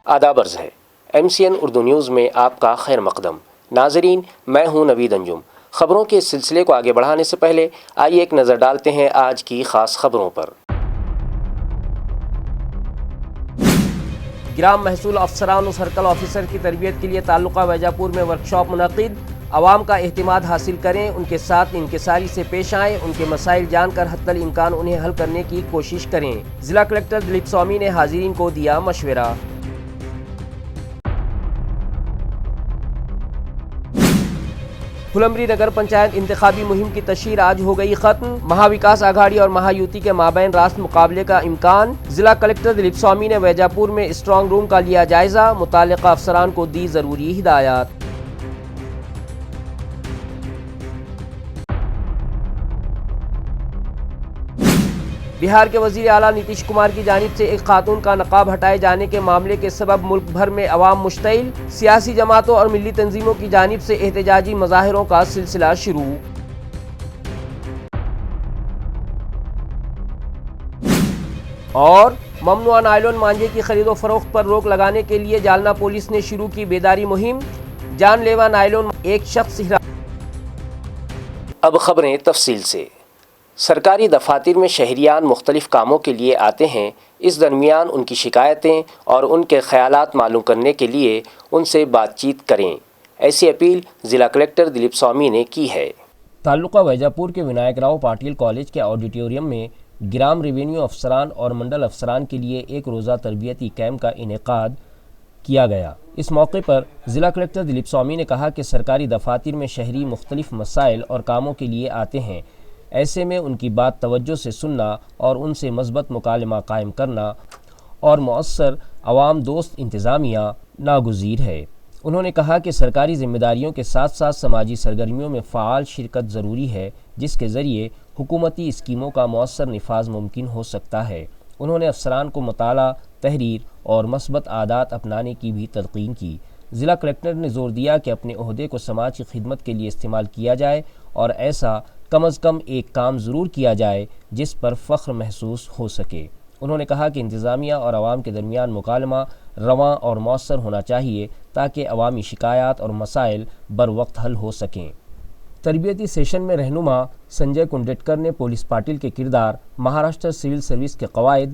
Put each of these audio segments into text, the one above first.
آداب عرض ہے MCN اردو نیوز میں آپ کا خیر مقدم۔ ناظرین، میں ہوں نوید انجم۔ خبروں کے اس سلسلے کو آگے بڑھانے سے پہلے آئیے ایک نظر ڈالتے ہیں آج کی خاص خبروں پر۔ گرام محصول افسران و سرکل آفیسر کی تربیت کے لیے تعلقہ ویجاپور میں ورکشاپ منعقد۔ عوام کا اعتماد حاصل کریں، ان کے ساتھ انکساری سے پیش آئیں، ان کے مسائل جان کر حتی الامکان انہیں حل کرنے کی کوشش کریں۔ ضلع کلکٹر دلیپ سوامی نے حاضرین کو دیا مشورہ۔ پھلمبری نگر پنچایت انتخابی مہم کی تشہیر آج ہو گئی ختم۔ مہا وکاس آگھاڑی اور مہا یوتی کے مابین راست مقابلے کا امکان۔ ضلع کلکٹر دلیپ سوامی نے ویجاپور میں اسٹرانگ روم کا لیا جائزہ، متعلقہ افسران کو دی ضروری ہدایات۔ بہار کے وزیر اعلیٰ نتیش کمار کی جانب سے ایک خاتون کا نقاب ہٹائے جانے کے معاملے کے سبب ملک بھر میں عوام مشتعل۔ سیاسی جماعتوں اور ملی تنظیموں کی جانب سے احتجاجی مظاہروں کا سلسلہ شروع۔ اور ممنوعہ نائلون مانجھے کی خرید و فروخت پر روک لگانے کے لیے جالنہ پولیس نے شروع کی بیداری مہم۔ جان لیوا نائلون ایک شخص اب خبریں تفصیل سے۔ سرکاری دفاتر میں شہریان مختلف کاموں کے لیے آتے ہیں، اس درمیان ان کی شکایتیں اور ان کے خیالات معلوم کرنے کے لیے ان سے بات چیت کریں، ایسی اپیل ضلع کلکٹر دلیپ سوامی نے کی ہے۔ تعلقہ ویجاپور کے ونائک راؤ پاٹل کالج کے آڈیٹوریم میں گرام ریونیو افسران اور منڈل افسران کے لیے ایک روزہ تربیتی کیمپ کا انعقاد کیا گیا۔ اس موقع پر ضلع کلکٹر دلیپ سوامی نے کہا کہ سرکاری دفاتر میں شہری مختلف مسائل اور کاموں کے لیے آتے ہیں، ایسے میں ان کی بات توجہ سے سننا اور ان سے مثبت مکالمہ قائم کرنا اور مؤثر عوام دوست انتظامیہ ناگزیر ہے۔ انہوں نے کہا کہ سرکاری ذمہ داریوں کے ساتھ ساتھ سماجی سرگرمیوں میں فعال شرکت ضروری ہے، جس کے ذریعے حکومتی اسکیموں کا مؤثر نفاذ ممکن ہو سکتا ہے۔ انہوں نے افسران کو مطالعہ، تحریر اور مثبت عادات اپنانے کی بھی تلقین کی۔ ضلع کلکٹر نے زور دیا کہ اپنے عہدے کو سماج کی خدمت کے لیے استعمال کیا جائے اور ایسا کم از کم ایک کام ضرور کیا جائے جس پر فخر محسوس ہو سکے۔ انہوں نے کہا کہ انتظامیہ اور عوام کے درمیان مکالمہ رواں اور مؤثر ہونا چاہیے تاکہ عوامی شکایات اور مسائل بروقت حل ہو سکیں۔ تربیتی سیشن میں رہنما سنجے کنڈیٹکر نے پولیس پاٹل کے کردار، مہاراشٹر سول سروس کے قواعد،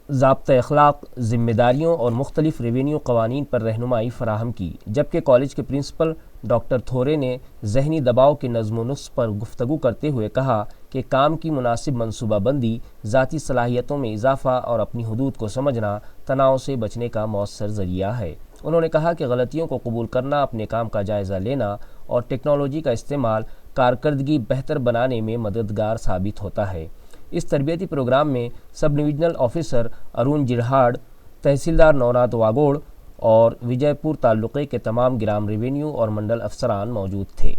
ضابطۂ اخلاق، ذمہ داریوں اور مختلف ریونیو قوانین پر رہنمائی فراہم کی، جبکہ کالج کے پرنسپل ڈاکٹر تھورے نے ذہنی دباؤ کے نظم و نسق پر گفتگو کرتے ہوئے کہا کہ کام کی مناسب منصوبہ بندی، ذاتی صلاحیتوں میں اضافہ اور اپنی حدود کو سمجھنا تناؤ سے بچنے کا مؤثر ذریعہ ہے۔ انہوں نے کہا کہ غلطیوں کو قبول کرنا، اپنے کام کا جائزہ لینا اور ٹیکنالوجی کا استعمال کارکردگی بہتر بنانے میں مددگار ثابت ہوتا ہے۔ اس تربیتی پروگرام میں سب ڈویژنل آفیسر ارون جرہاڑ، تحصیلدار نونات واگوڑ اور وجے پور تعلقے کے تمام گرام ریونیو اور منڈل افسران موجود تھے۔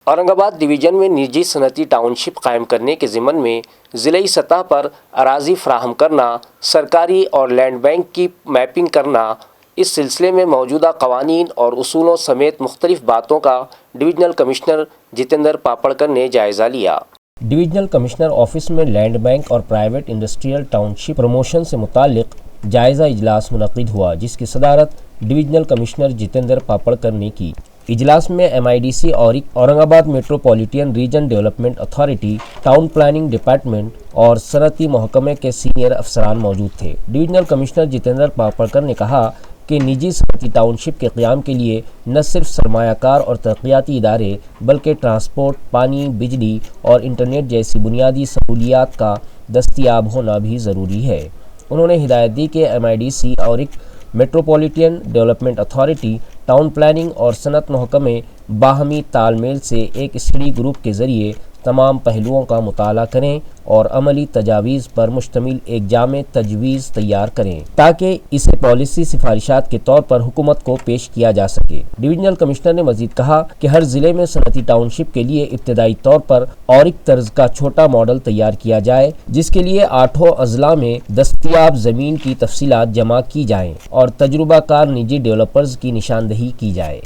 اورنگ آباد ڈویژن میں نجی صنعتی ٹاؤن شپ قائم کرنے کے ضمن میں ضلعی سطح پر اراضی فراہم کرنا، سرکاری اور لینڈ بینک کی میپنگ کرنا، اس سلسلے میں موجودہ قوانین اور اصولوں سمیت مختلف باتوں کا ڈویژنل کمشنر جتیندر پاپڑکر نے جائزہ لیا۔ ڈویژنل کمشنر آفس میں لینڈ بینک اور پرائیویٹ انڈسٹریل ٹاؤن شپ پروموشن سے متعلق جائزہ اجلاس منعقد ہوا، جس کی صدارت ڈویژنل کمشنر جتیندر پاپڑکر نے کی۔ اجلاس میں MIDC اورنگ آباد metropolitan region development authority, town planning department اور صنعتی محکمے کے سینئر افسران موجود تھے۔ ڈویژنل کمشنر جتیندر پاپڑکر نے کہا کہ نجی صنعتی ٹاؤن شپ کے قیام کے لیے نہ صرف سرمایہ کار اور ترقیاتی ادارے بلکہ ٹرانسپورٹ، پانی، بجلی اور انٹرنیٹ جیسی بنیادی سہولیات کا دستیاب ہونا بھی ضروری ہے۔ انہوں نے ہدایت دی کہ MIDC اور metropolitan development authority, town planning اور صنعت محکمے باہمی تال میل سے ایک اسٹڈی گروپ کے ذریعے تمام پہلوؤں کا مطالعہ کریں اور عملی تجاویز پر مشتمل ایک جامع تجویز تیار کریں تاکہ اسے پالیسی سفارشات کے طور پر حکومت کو پیش کیا جا سکے۔ ڈویژنل کمشنر نے مزید کہا کہ ہر ضلع میں صنعتی ٹاؤن شپ کے لیے ابتدائی طور پر اورک طرز کا چھوٹا ماڈل تیار کیا جائے، جس کے لیے 8 اضلاع میں دستیاب زمین کی تفصیلات جمع کی جائیں اور تجربہ کار نجی ڈیولپرز کی نشاندہی کی جائے۔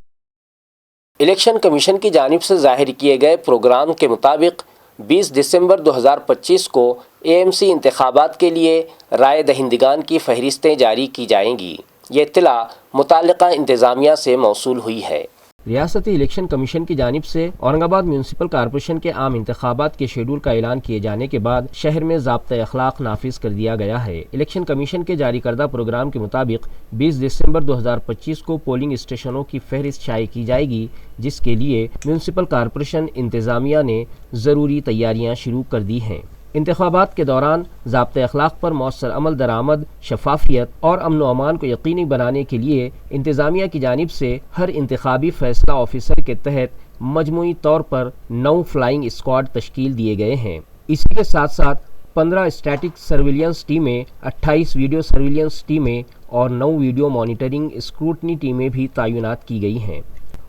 الیکشن کمیشن کی جانب سے ظاہر کیے گئے پروگرام کے مطابق 20 دسمبر 2025 کو AMC انتخابات کے لیے رائے دہندگان کی فہرستیں جاری کی جائیں گی۔ یہ اطلاع متعلقہ انتظامیہ سے موصول ہوئی ہے۔ ریاستی الیکشن کمیشن کی جانب سے اورنگ آباد میونسپل کارپوریشن کے عام انتخابات کے شیڈول کا اعلان کیے جانے کے بعد شہر میں ضابطۂ اخلاق نافذ کر دیا گیا ہے۔ الیکشن کمیشن کے جاری کردہ پروگرام کے مطابق 20 دسمبر 2025 کو پولنگ اسٹیشنوں کی فہرست شائع کی جائے گی، جس کے لیے میونسپل کارپوریشن انتظامیہ نے ضروری تیاریاں شروع کر دی ہیں۔ انتخابات کے دوران ضابطۂ اخلاق پر مؤثر عمل درآمد، شفافیت اور امن و امان کو یقینی بنانے کے لیے انتظامیہ کی جانب سے ہر انتخابی فیصلہ آفیسر کے تحت مجموعی طور پر 9 فلائنگ اسکواڈ تشکیل دیے گئے ہیں۔ اسی کے ساتھ ساتھ 15 اسٹیٹک سرویلنس ٹیمیں، 28 ویڈیو سرویلنس ٹیمیں اور 9 ویڈیو مانیٹرنگ اسکروٹنی ٹیمیں بھی تعینات کی گئی ہیں۔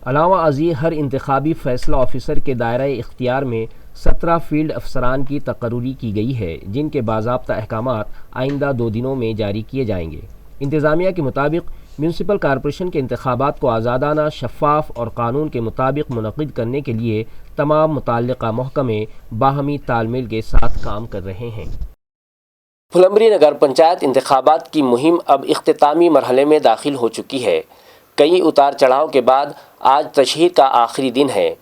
علاوہ ازیں ہر انتخابی فیصلہ آفیسر کے دائرہ اختیار میں 17 فیلڈ افسران کی تقرری کی گئی ہے، جن کے باضابطہ احکامات آئندہ 2 دنوں میں جاری کیے جائیں گے۔ انتظامیہ کے مطابق میونسپل کارپوریشن کے انتخابات کو آزادانہ، شفاف اور قانون کے مطابق منعقد کرنے کے لیے تمام متعلقہ محکمے باہمی تال میل کے ساتھ کام کر رہے ہیں۔ پھلمبری نگر پنچایت انتخابات کی مہم اب اختتامی مرحلے میں داخل ہو چکی ہے۔ کئی اتار چڑھاؤ کے بعد آج تشہیر کا آخری دن ہے۔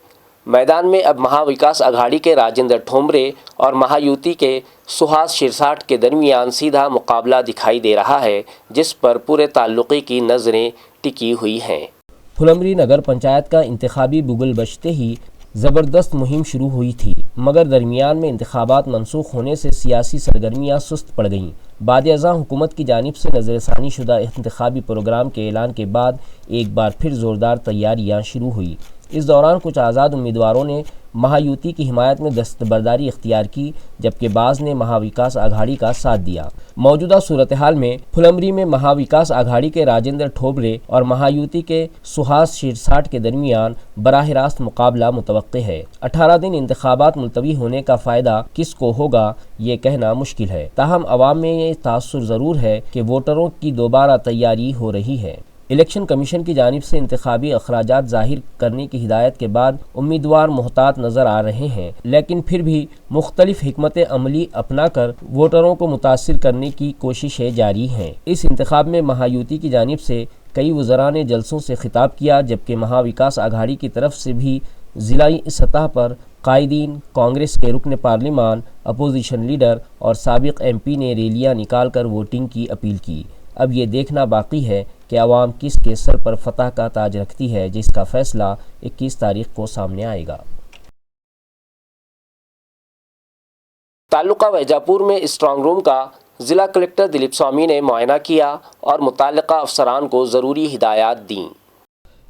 میدان میں اب مہا وکاس اگھاڑی کے راجندر ٹھومرے اور مہایوتی کے سہاس شرساٹ کے درمیان سیدھا مقابلہ دکھائی دے رہا ہے، جس پر پورے تعلقے کی نظریں ٹکی ہوئی ہیں۔ پھلمبری نگر پنچایت کا انتخابی بگل بجتے ہی زبردست مہم شروع ہوئی تھی، مگر درمیان میں انتخابات منسوخ ہونے سے سیاسی سرگرمیاں سست پڑ گئیں۔ بعد ازاں حکومت کی جانب سے نظر ثانی شدہ انتخابی پروگرام کے اعلان کے بعد ایک بار پھر زوردار تیاریاں شروع ہوئی۔ اس دوران کچھ آزاد امیدواروں نے مہایوتی کی حمایت میں دستبرداری اختیار کی، جبکہ بعض نے مہا وکاس اگھاڑی کا ساتھ دیا۔ موجودہ صورتحال میں پھلمبری میں مہا وکاس اگھاڑی کے راجندر ٹھومرے اور مہایوتی کے سہاس شرساٹ کے درمیان براہ راست مقابلہ متوقع ہے۔ 18 دن انتخابات ملتوی ہونے کا فائدہ کس کو ہوگا یہ کہنا مشکل ہے، تاہم عوام میں یہ تاثر ضرور ہے کہ ووٹروں کی دوبارہ تیاری ہو رہی ہے۔ الیکشن کمیشن کی جانب سے انتخابی اخراجات ظاہر کرنے کی ہدایت کے بعد امیدوار محتاط نظر آ رہے ہیں، لیکن پھر بھی مختلف حکمت عملی اپنا کر ووٹروں کو متاثر کرنے کی کوششیں جاری ہیں۔ اس انتخاب میں مہایوتی کی جانب سے کئی وزراء نے جلسوں سے خطاب کیا، جبکہ مہا وکاس اگھاڑی کی طرف سے بھی ضلعی سطح پر قائدین، کانگریس کے رکن پارلیمان، اپوزیشن لیڈر اور سابق ایم پی نے ریلیاں نکال کر ووٹنگ کی اپیل کی۔ اب یہ دیکھنا باقی ہے کہ عوام کس کے سر پر فتح کا تاج رکھتی ہے، جس کا فیصلہ 21 تاریخ کو سامنے آئے گا۔ تعلقہ ویجاپور میں اسٹرانگ روم کا ضلع کلکٹر دلیپ سوامی نے معائنہ کیا اور متعلقہ افسران کو ضروری ہدایات دیں۔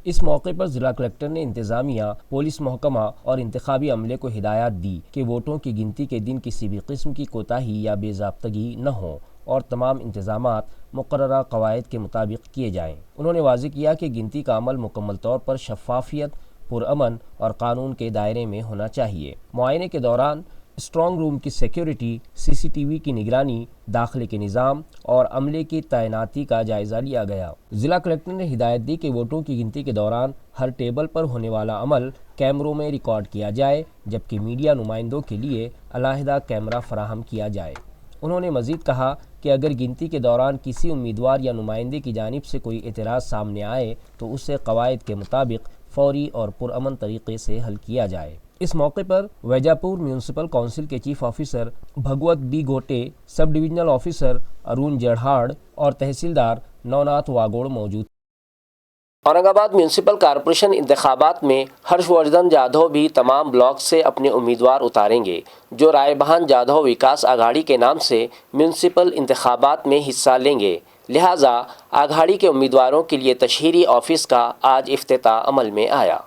اس موقع پر ضلع کلکٹر نے انتظامیہ، پولیس محکمہ اور انتخابی عملے کو ہدایات دی کہ ووٹوں کی گنتی کے دن کسی بھی قسم کی کوتاہی یا بے ضابطگی نہ ہو اور تمام انتظامات مقررہ قواعد کے مطابق کیے جائیں۔ انہوں نے واضح کیا کہ گنتی کا عمل مکمل طور پر شفافیت، پرامن اور قانون کے دائرے میں ہونا چاہیے۔ معائنے کے دوران اسٹرانگ روم کی سیکیورٹی، CCTV کی نگرانی، داخلے کے نظام اور عملے کی تعیناتی کا جائزہ لیا گیا۔ ضلع کلکٹر نے ہدایت دی کہ ووٹوں کی گنتی کے دوران ہر ٹیبل پر ہونے والا عمل کیمروں میں ریکارڈ کیا جائے، جبکہ میڈیا نمائندوں کے لیے علیحدہ کیمرہ فراہم کیا جائے۔ انہوں نے مزید کہا کہ اگر گنتی کے دوران کسی امیدوار یا نمائندے کی جانب سے کوئی اعتراض سامنے آئے تو اسے قواعد کے مطابق فوری اور پرامن طریقے سے حل کیا جائے۔ اس موقع پر ویجاپور میونسپل کونسل کے chief officer Bhagwat B Gote, sub divisional officer Arun جڑہاڑ اور تحصیلدار نوناتھ واگوڑ موجود تھے۔ اورنگ آباد میونسپل کارپوریشن انتخابات میں ہرش وردھن جادھو بھی تمام بلاک سے اپنے امیدوار اتاریں گے، جو رائے بہان جادھو وکاس اگھاڑی کے نام سے میونسپل انتخابات میں حصہ لیں گے۔ لہٰذا اگھاڑی کے امیدواروں کے لیے تشہیری آفس کا آج افتتاح عمل میں آیا۔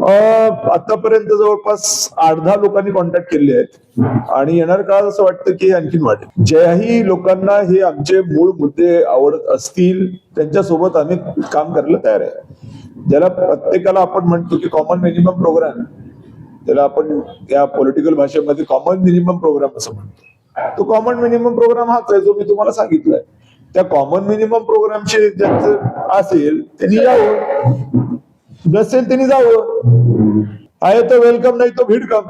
आतापर्यंत जवळपास 8-10 लोकांनी कॉन्टॅक्ट केले आहेत आणि येणार काळात असं वाटतं की आणखीन वाढेल। ज्याही लोकांना हे आमचे मूळ मुद्दे आवडत असतील त्यांच्यासोबत आम्ही काम करायला तयार आहे। ज्याला प्रत्येकाला आपण म्हणतो की कॉमन मिनिमम प्रोग्राम, त्याला आपण या पॉलिटिकल भाषेमध्ये कॉमन मिनिमम प्रोग्राम असं म्हणतो। तो कॉमन मिनिमम प्रोग्राम हाच आहे जो मी तुम्हाला सांगितलाय। त्या कॉमन मिनिमम प्रोग्रामचे ज्यांचं असेल त्यांनी यावं, नसेल त्यांनी जावं। आए तो वेलकम, नहीं तो भीड़ कम।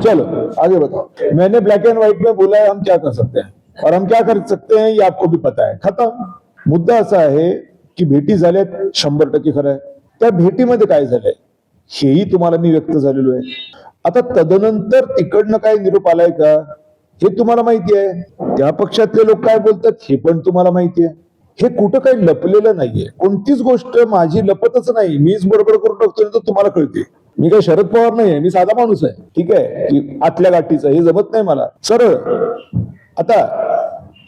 चलो आगे बताओ। मैंने ब्लैक एंड व्हाइट में बोला है हम क्या कर सकते हैं और हम क्या कर सकते हैं ये आपको भी पता है। खत्म। मुद्दा असा आहे की भेटी झाल्यात 100% खरं आहे. त्या भेटीमध्ये काय झालंय हेही तुम्हाला मी व्यक्त झालेलो आहे. आता तदनंतर तिकडनं काय निरोप आलाय का हे तुम्हाला माहिती आहे. त्या पक्षातले लोक काय बोलतात हे पण तुम्हाला माहिती आहे. हे कुठं काही लपलेलं नाहीये. कोणतीच गोष्ट माझी लपतच नाही. मीच बरोबर करून टाकतोय तर तुम्हाला कळते. मी काही शरद पवार नाहीये, मी साधा माणूस आहे. ठीक आहे, की आतल्या गाठीचं हे जमत नाही मला सरळ. आता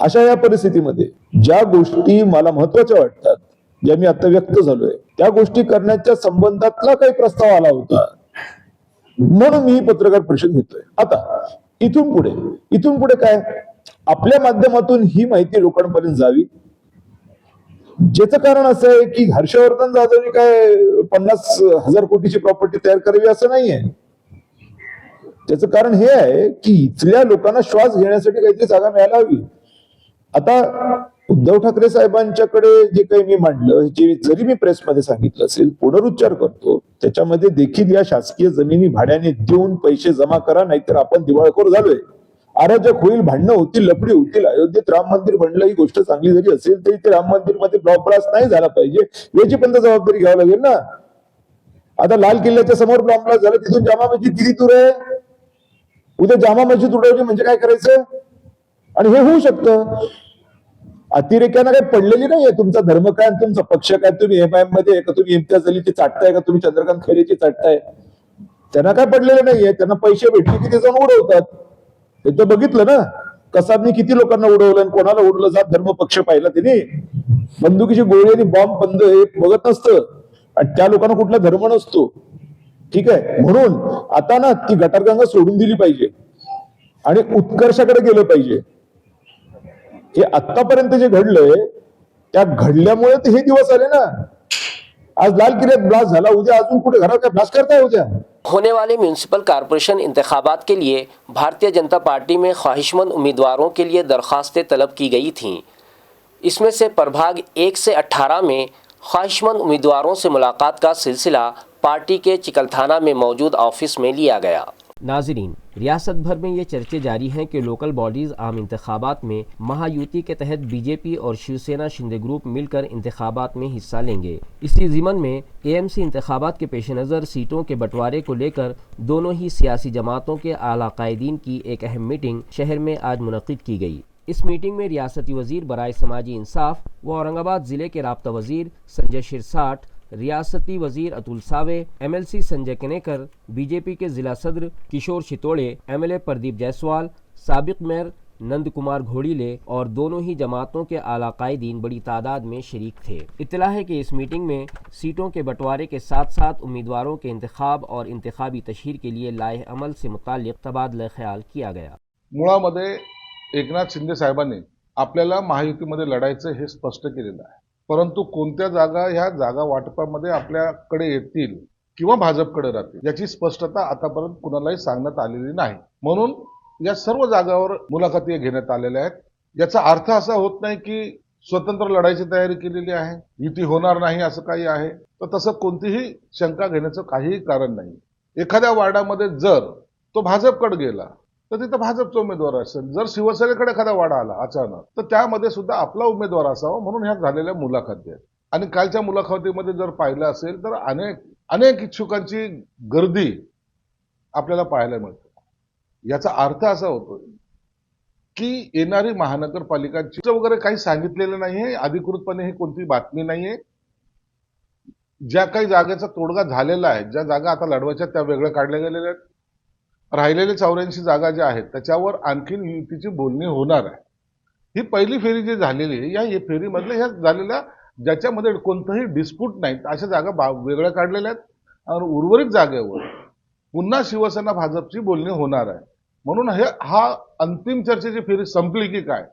अशा या परिस्थितीमध्ये ज्या गोष्टी मला महत्वाच्या वाटतात, ज्या मी आता व्यक्त झालोय, त्या गोष्टी करण्याच्या संबंधातला काही प्रस्ताव आला होता म्हणून मी पत्रकार परिषद घेतोय. आता इथून पुढे काय आपल्या माध्यमातून ही माहिती लोकांपर्यंत जावी. ज्याचं कारण असं आहे की हर्षवर्धन जाधवनी काय 50,000 कोटीची प्रॉपर्टी तयार करावी असं नाहीये. त्याचं कारण हे आहे की इथल्या लोकांना श्वास घेण्यासाठी काहीतरी जागा मिळायला हवी. आता उद्धव ठाकरे साहेबांच्याकडे जे काही मी मांडलं, जे जरी मी प्रेसमध्ये सांगितलं असेल, पुनरुच्चार करतो, त्याच्यामध्ये देखील या शासकीय जमिनी भाड्याने देऊन पैसे जमा करा, नाहीतर आपण दिवाळखोर झालोय. अराजक होईल, भांडणं होतील, लफडी होतील. अयोध्येत राम मंदिर बनलं ही गोष्ट चांगली जरी असेल तरी ते राम मंदिर मध्ये ब्लॉक ब्लास्ट नाही झाला पाहिजे याची पण जबाबदारी घ्यावी लागेल ना. आता लाल किल्ल्याच्या समोर ब्लॉक ब्लास्ट झालं, तिथून जामा मस्जिद किती दूर आहे. उद्या जामा मस्जिद उडवली म्हणजे काय करायचं. आणि हे होऊ शकतं. अतिरेक्यानं काही पडलेली नाहीये. तुमचा धर्म काय, तुमचा पक्ष काय, तुम्ही एमआयएम मध्ये आहे का, तुम्ही इम्तियाज अलीची चाटताय का, तुम्ही चंद्रकांत खैरेची चाटताय. त्यांना काय पडलेलं नाहीये. त्यांना पैसे भेटले की ते जाऊन उडवतात. हे तर बघितलं ना, कसाबनी किती लोकांना उडवलं आणि कोणाला उडवलं. जात धर्म पक्ष पाहिला तिने. बंदुकीची गोळी आणि बॉम्ब बंद हे बघत नसतं. आणि त्या लोकांना कुठला धर्म नसतो. ठीक आहे, म्हणून आता ना ती गटारगंगा सोडून दिली पाहिजे आणि उत्कर्षाकडे गेलं पाहिजे. हे आतापर्यंत जे घडलंय त्या घडल्यामुळे तर हे दिवस आले ना. आज लाल किल्ल्यात ब्लास्ट झाला, उद्या अजून कुठे घरात काय ब्लास्ट करताय उद्या. होने वाले म्यूनसिपल कॉरपोरेशन इंतखाबात के लिए भारतीय जनता पार्टी में ख्वाहिशमंद उम्मीदवारों के लिए दरख्वास्तें तलब की गई थीं. इसमें से प्रभाग 1 से 18 में ख्वाहिशमंद उम्मीदवारों से मुलाकात का सिलसिला पार्टी के चिकलथाना में मौजूद ऑफिस में लिया गया. नाजरीन, रियासत भर में ये चर्चे जारी हैं कि लोकल बॉडीज़ आम इंतखाबात में महायुति के तहत बीजेपी और शिवसेना शिंदे ग्रुप मिलकर इंतखाबात में हिस्सा लेंगे. इसी ज़िमन में एएमसी इंतखाबात के पेश नज़र सीटों के बंटवारे को लेकर दोनों ही सियासी जमातों के आला कायदीन की एक अहम मीटिंग शहर में आज मुनक़िद की गई. इस मीटिंग में रियासती वज़ीर बराए समाजी इंसाफ व औरंगाबाद ज़िले के राब्ता वज़ीर संजय शिरसाट, रियासती वज़ीर अतुल सावे, एमएलसी संजय कनेकर, बीजेपी के ज़िला सदर किशोर छितोड़े, एमएलए प्रदीप जायसवाल, साबिक मेयर नंद कुमार घोड़ीले और दोनों ही जमातों के आला कायदीन बड़ी तादाद में शरीक थे. इत्तला है कि इस मीटिंग में सीटों के बंटवारे के साथ साथ उम्मीदवारों के इंतखाब और इंतखाबी तशहीर के लिए लाए अमल से मुताल्लिक तबादला ख्याल किया गया. मुळामध्ये एकनाथ शिंदे साहेबांनी आपल्याला महायुतीमध्ये लढायचं हे स्पष्ट केलेलं आहे. परंतु कोणत्या जागा ह्या जागा वाटपामध्ये आपल्याकडे येतील किंवा भाजपकडे राहतील याची स्पष्टता आतापर्यंत कुणालाही सांगण्यात आलेली नाही. म्हणून या सर्व जागावर मुलाखती घेण्यात आलेल्या आहेत. याचा अर्थ असा होत नाही की स्वतंत्र लढाईची तयारी केलेली आहे, युती होणार नाही असं काही आहे. तर तसं कोणतीही शंका घेण्याचं काहीही कारण नाही. एखाद्या वार्डामध्ये जर तो भाजपकडे गेला तर तिथं भाजपचा उमेदवार असेल. जर शिवसेनेकडे एखादा वाडा आला अचानक तर त्यामध्ये सुद्धा आपला उमेदवार असावा म्हणून ह्या झालेल्या मुलाखती आहेत. आणि कालच्या मुलाखतीमध्ये जर पाहिलं असेल तर अनेक इच्छुकांची गर्दी आपल्याला पाहायला मिळते. याचा अर्थ असा होतो की येणारी महानगरपालिकांची वगैरे काही सांगितलेलं नाहीये. अधिकृतपणे ही कोणती बातमी नाहीये. ज्या काही जागेचा तोडगा झालेला आहे, ज्या जागा आता लढवायच्या त्या वेगळ्या काढल्या गेलेल्या आहेत. राहिलेले 84 जागा ज्या आहेत त्याच्यावर आणखीन युतीची बोलणी होणार आहे. ही पहिली फेरी जी झालेली आहे या फेरीमधल्या ह्या झालेल्या ज्याच्यामध्ये कोणतंही डिस्प्यूट नाही अशा जागा वेगळ्या काढलेल्या आहेत. आणि उर्वरित जागेवर पुन्हा शिवसेना भाजपची बोलणी होणार आहे. म्हणून हा अंतिम चर्चेची फेरी संपली की काय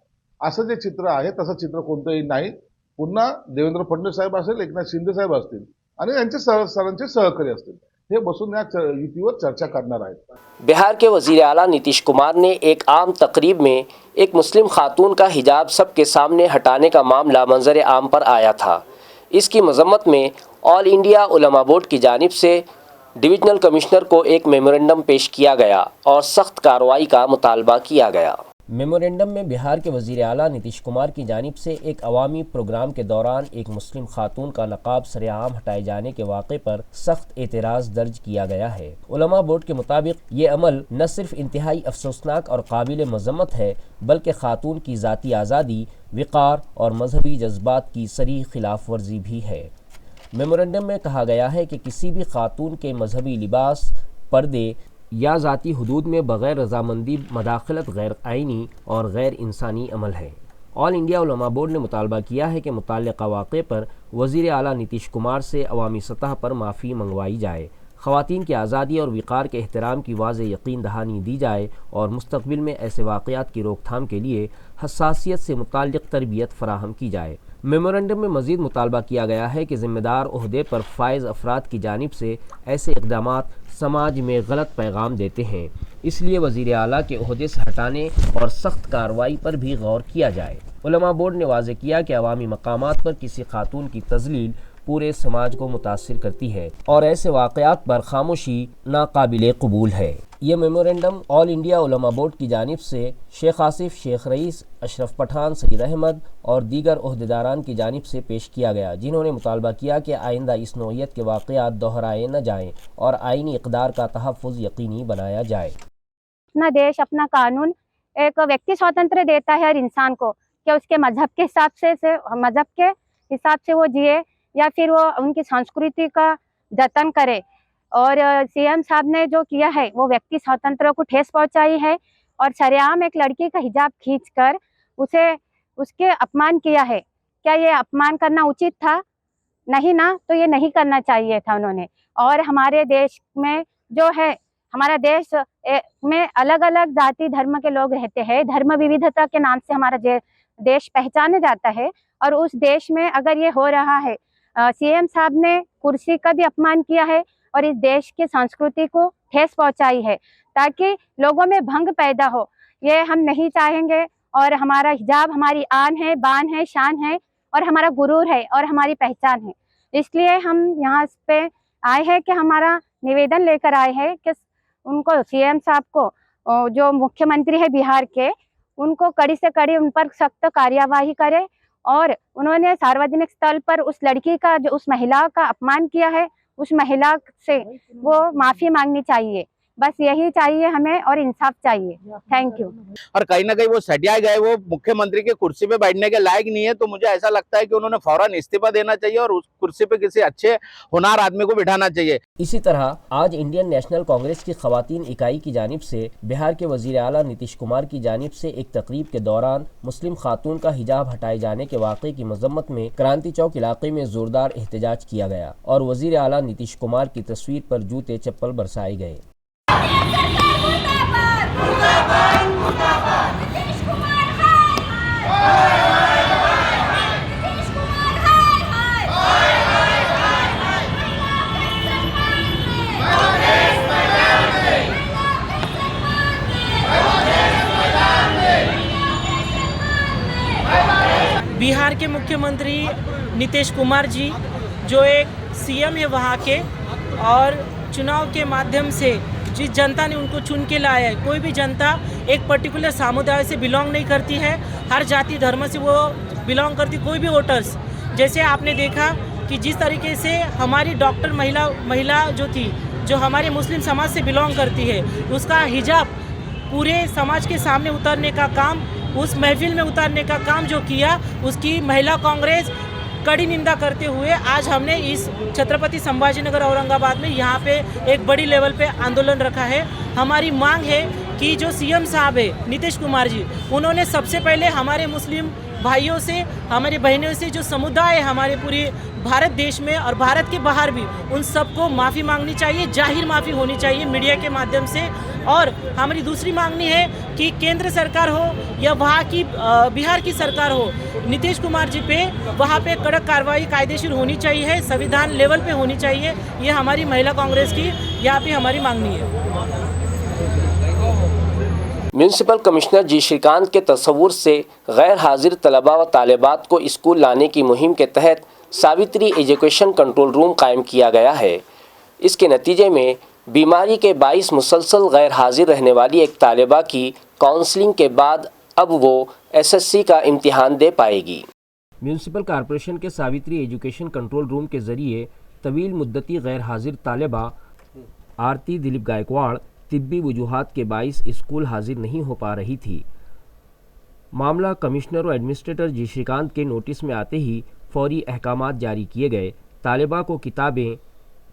असं जे चित्र आहे तसं चित्र कोणतंही नाही. पुन्हा देवेंद्र फडणवीस साहेब असेल, एकनाथ शिंदे साहेब असतील आणि यांचे सरांचे सहकारी असतील हे बसून या युतीवर चर्चा करणार आहेत. बिहार के वज़ीर आला नीतीश कुमार ने एक आम तकरीब में एक मुस्लिम खातून का हिजाब सबके सामने हटाने का मामला मंजर आम पर आया था. इसकी मजम्मत में ऑल इंडिया उलमा बोर्ड की जानिब से डिविजनल कमिश्नर को एक मेमोरेंडम पेश किया गया और सख्त कार्रवाई का मुतालबा किया गया. میمورینڈم میں بہار کے وزیر اعلیٰ نتیش کمار کی جانب سے ایک عوامی پروگرام کے دوران ایک مسلم خاتون کا نقاب سرعام ہٹائے جانے کے واقعے پر سخت اعتراض درج کیا گیا ہے۔ علماء بورڈ کے مطابق یہ عمل نہ صرف انتہائی افسوسناک اور قابل مذمت ہے بلکہ خاتون کی ذاتی آزادی، وقار اور مذہبی جذبات کی صریح خلاف ورزی بھی ہے۔ میمورینڈم میں کہا گیا ہے کہ کسی بھی خاتون کے مذہبی لباس، پردے یا ذاتی حدود میں بغیر رضامندی مداخلت غیر آئینی اور غیر انسانی عمل ہے۔ آل انڈیا علماء بورڈ نے مطالبہ کیا ہے کہ متعلقہ واقعے پر وزیر اعلیٰ نتیش کمار سے عوامی سطح پر معافی منگوائی جائے، خواتین کی آزادی اور وقار کے احترام کی واضح یقین دہانی دی جائے اور مستقبل میں ایسے واقعات کی روک تھام کے لیے حساسیت سے متعلق تربیت فراہم کی جائے۔ میمورینڈم میں مزید مطالبہ کیا گیا ہے کہ ذمہ دار عہدے پر فائز افراد کی جانب سے ایسے اقدامات سماج میں غلط پیغام دیتے ہیں، اس لیے وزیر اعلیٰ کے عہدے سے ہٹانے اور سخت کارروائی پر بھی غور کیا جائے۔ علماء بورڈ نے واضح کیا کہ عوامی مقامات پر کسی خاتون کی تذلیل پورے سماج کو متاثر کرتی ہے اور ایسے واقعات پر خاموشی ناقابل قبول ہے۔ یہ میمورینڈم آل انڈیا علماء بورڈ کی جانب سے شیخ آصف، شیخ رئیس، اشرف پٹھان، سید احمد اور دیگر عہدیداران کی جانب سے پیش کیا گیا، جنہوں نے مطالبہ کیا کہ آئندہ اس نوعیت کے واقعات دہرائے نہ جائیں اور آئینی اقدار کا تحفظ یقینی بنایا جائے۔ اپنا دیش، اپنا قانون ایک ویکتی سوتنتر دیتا ہے ہر انسان کو کہ اس کے مذہب کے حساب سے وہ جیے یا پھر وہ ان کی سنسکرتی کا جتن کرے، اور سی ایم صاحب نے جو کیا ہے وہ ویکتی سوتنتر کو ٹھیس پہنچائی ہے اور سرعام ایک لڑکی کا حجاب کھینچ کر اس کے اپمان کیا ہے۔ کیا یہ اپمان کرنا اچت تھا؟ نہیں نا، تو یہ نہیں کرنا چاہیے تھا انہوں نے۔ اور ہمارے دیش میں جو ہے، ہمارا دیش میں الگ الگ ذاتی دھرم کے لوگ رہتے ہیں، دھرم وودھتا کے نام سے ہمارا دیش پہچانا جاتا ہے، اور اس دیش میں اگر یہ ہو رہا ہے، سی ایم صاحب نے کرسی کا بھی اپمان کیا ہے اور اس دیش کی سنسکرتی کو ٹھیس پہنچائی ہے تاکہ لوگوں میں بھنگ پیدا ہو۔ یہ ہم نہیں چاہیں گے، اور ہمارا حجاب ہماری آن ہے، بان ہے، شان ہے، اور ہمارا غرور ہے اور ہماری پہچان ہے۔ اس لیے ہم یہاں پہ آئے ہیں کہ ہمارا نویدن لے کر آئے ہیں کہ ان کو، سی ایم صاحب کو، جو مکھیہ منتری ہے بہار کے، ان کو کڑی سے کڑی ان پر سخت کارروائی کرے، اور انہوں نے ساروجنک استل پر اس لڑکی کا، جو اس مہیلا کا اپمان کیا ہے، اس مہیلا سے وہ معافی مانگنی چاہیے۔ بس یہی چاہیے ہمیں، اور انصاف چاہیے۔ Thank you. اور کہیں نہ کہیں وہ سٹیائے گئے، وہ مکھیہ منتری کی کرسی پہ بیٹھنے کے لائق نہیں ہے، تو مجھے ایسا لگتا ہے کہ انہوں نے فوراً استعفیٰ دینا چاہیے اور اس کرسی پہ کسی اچھے ہنار آدمی کو بٹھانا چاہیے۔ اسی طرح آج انڈین نیشنل کانگریس کی خواتین اکائی کی جانب سے بہار کے وزیر اعلیٰ نتیش کمار کی جانب سے ایک تقریب کے دوران مسلم خاتون کا حجاب ہٹائے جانے کے واقعے کی مذمت میں کرانتی چوک علاقے میں زوردار احتجاج کیا گیا اور وزیر اعلیٰ نتیش کمار کی تصویر پر جوتے چپل برسائے گئے۔ بہار کے مکھیہ منتری نتیش کمار جی، جو ایک سی ایم ہے وہاں کے، اور چناؤ کے مادھیم سے جس جنتا نے ان کو چن کے لایا ہے، کوئی بھی جنتا ایک پرٹیکولر سامودائے سے بلانگ نہیں کرتی ہے، ہر ذاتی دھرم سے وہ بلانگ کرتی، کوئی بھی ووٹرز۔ جیسے آپ نے دیکھا کہ جس طریقے سے ہماری ڈاکٹر مہیلا جو تھی، جو ہمارے مسلم سماج سے بلانگ کرتی ہے، اس کا حجاب پورے سماج کے سامنے اترنے کا کام، اس محفل میں اتارنے کا کام جو کیا، اس کی مہیلا کانگریس کڑی نندا کرتے ہوئے آج ہم نے اس چھترپتی سمبھاجی نگر اورنگ آباد میں یہاں پہ ایک بڑی لیول پہ آندولن رکھا ہے۔ ہماری مانگ ہے کہ جو سی ایم صاحب ہے نتیش کمار جی، انہوں نے سب سے پہلے ہمارے مسلم بھائیوں سے، ہماری بہنوں سے، جو سمودائے ہمارے پورے بھارت دیش میں اور بھارت کے باہر بھی، ان سب کو معافی مانگنی چاہیے، ظاہر معافی ہونی چاہیے میڈیا کے مادھیم سے۔ اور ہماری دوسری مانگنی ہے کہ کیندر سرکار ہو یا وہاں کی بہار کی سرکار ہو، نتیش کمار جی پہ وہاں پہ کڑک کارروائی قاعدے ہونی چاہیے، سنویدھان لیول پہ ہونی چاہیے۔ یہ ہماری مہیلا کانگریس کی یہاں پہ ہماری مانگنی ہے۔ میونسپل کمشنر جی شریکانت کے تصور سے غیر حاضر طلباء و طالبات کو اسکول لانے کی مہم کے تحت ساوتری ایجوکیشن کنٹرول روم قائم کیا گیا ہے۔ اس کے نتیجے میں بیماری کے باعث مسلسل غیر حاضر رہنے والی ایک طالبہ کی کاؤنسلنگ کے بعد अब वो SSC का इम्तिहान दे पाएगी। म्यूनसिपल कॉरपोरेशन के सावित्री एजुकेशन कंट्रोल रूम के ज़रिए तवील मुद्दती गैर हाजिर तालिबा आरती दिलीप गायकवाड़ तिब्बी वजूहात के बाइस स्कूल हाजिर नहीं हो पा रही थी। मामला कमिश्नर और एडमिनिस्ट्रेटर जी श्रीकांत के नोटिस में आते ही फौरी अहकामात जारी किए गए। तालिबा को किताबें,